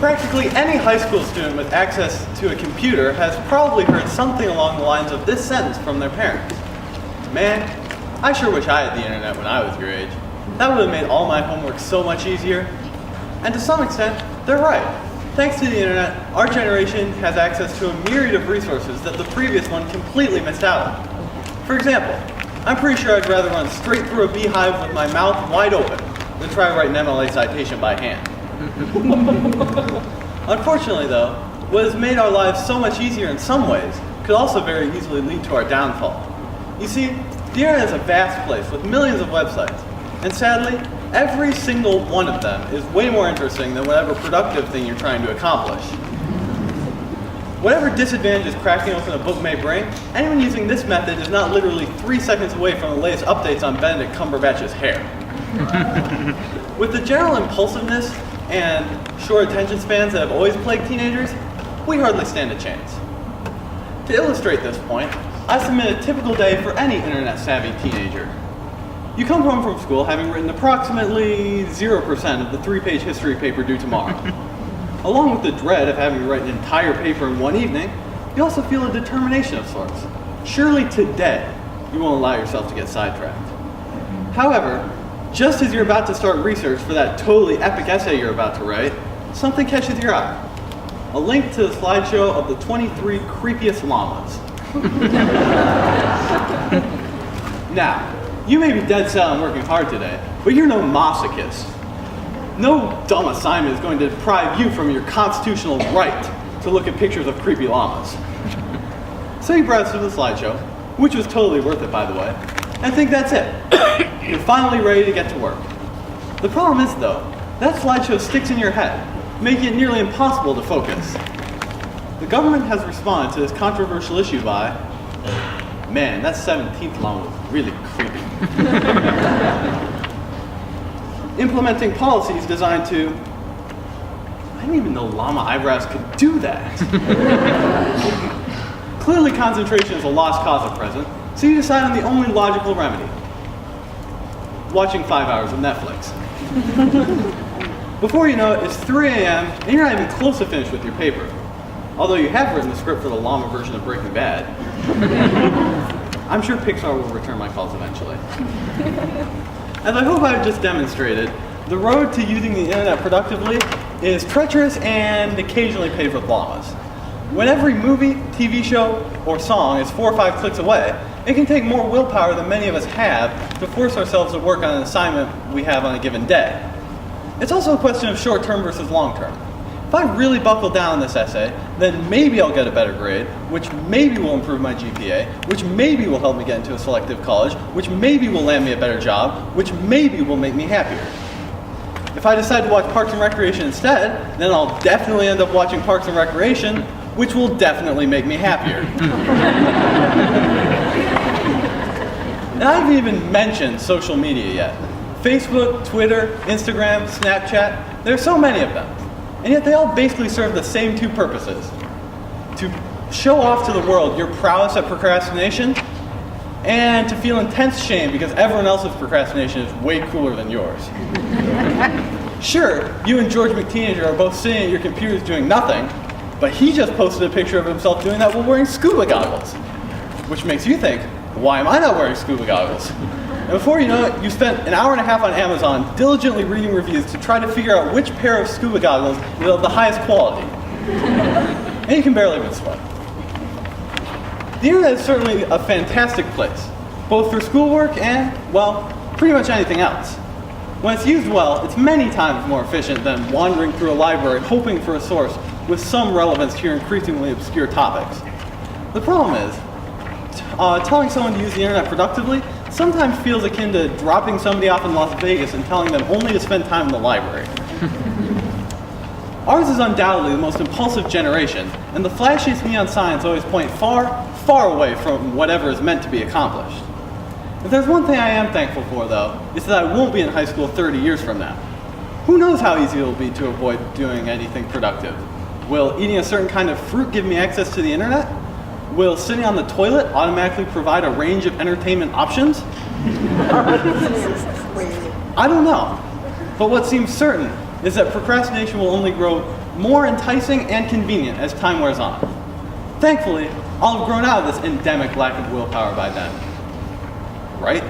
Practically any high school student with access to a computer has probably heard something along the lines of this sentence from their parents. Man, I sure wish I had the internet when I was your age. That would have made all my homework so much easier. And to some extent, they're right. Thanks to the internet, our generation has access to a myriad of resources that the previous one completely missed out on. For example, I'm pretty sure I'd rather run straight through a beehive with my mouth wide open than try to write an MLA citation by hand. Unfortunately though, what has made our lives so much easier in some ways could also very easily lead to our downfall. You see, the internet is a vast place with millions of websites, and sadly, every single one of them is way more interesting than whatever productive thing you're trying to accomplish. Whatever disadvantages cracking open a book may bring, anyone using this method is not literally 3 seconds away from the latest updates on Benedict Cumberbatch's hair. With the general impulsiveness and short attention spans that have always plagued teenagers, we hardly stand a chance. To illustrate this point, I submit a typical day for any internet-savvy teenager. You come home from school having written approximately 0% of the 3-page history paper due tomorrow. Along with the dread of having to write an entire paper in one evening, you also feel a determination of sorts. Surely today, you won't allow yourself to get sidetracked. However, just as you're about to start research for that totally epic essay you're about to write, something catches your eye. A link to the slideshow of the 23 creepiest llamas. Now, you may be dead set on working hard today, but you're no masochist. No dumb assignment is going to deprive you from your constitutional right to look at pictures of creepy llamas. So you browse through the slideshow, which was totally worth it by the way, and think that's it. You're finally ready to get to work. The problem is though, that slideshow sticks in your head, making it nearly impossible to focus. The government has responded to this controversial issue by, man, that 17th llama was really creepy. Implementing policies designed to, I didn't even know llama eyebrows could do that. Clearly concentration is a lost cause at present, so you decide on the only logical remedy. Watching 5 hours of Netflix. Before you know it, it's 3 a.m. and you're not even close to finish with your paper. Although you have written the script for the llama version of Breaking Bad. I'm sure Pixar will return my calls eventually. As I hope I've just demonstrated, the road to using the internet productively is treacherous and occasionally paved with llamas. When every movie, TV show, or song is 4 or 5 clicks away, it can take more willpower than many of us have to force ourselves to work on an assignment we have on a given day. It's also a question of short-term versus long-term. If I really buckle down on this essay, then maybe I'll get a better grade, which maybe will improve my GPA, which maybe will help me get into a selective college, which maybe will land me a better job, which maybe will make me happier. If I decide to watch Parks and Recreation instead, then I'll definitely end up watching Parks and Recreation, which will definitely make me happier. And I haven't even mentioned social media yet. Facebook, Twitter, Instagram, Snapchat, there are so many of them. And yet they all basically serve the same two purposes. To show off to the world your prowess at procrastination, and to feel intense shame because everyone else's procrastination is way cooler than yours. Sure, you and George McTeenager are both sitting at your computers doing nothing, but he just posted a picture of himself doing that while wearing scuba goggles. Which makes you think, why am I not wearing scuba goggles? And before you know it, you spent an hour and a half on Amazon diligently reading reviews to try to figure out which pair of scuba goggles is of the highest quality. And you can barely even swim. The internet is certainly a fantastic place, both for schoolwork and, well, pretty much anything else. When it's used well, it's many times more efficient than wandering through a library hoping for a source with some relevance to your increasingly obscure topics. The problem is, telling someone to use the internet productively sometimes feels akin to dropping somebody off in Las Vegas and telling them only to spend time in the library. Ours is undoubtedly the most impulsive generation, and the flashiest neon signs always point far, far away from whatever is meant to be accomplished. If there's one thing I am thankful for, though, it's that I won't be in high school 30 years from now. Who knows how easy it will be to avoid doing anything productive? Will eating a certain kind of fruit give me access to the internet? Will sitting on the toilet automatically provide a range of entertainment options? I don't know. But what seems certain is that procrastination will only grow more enticing and convenient as time wears on. Thankfully, I'll have grown out of this endemic lack of willpower by then. Right?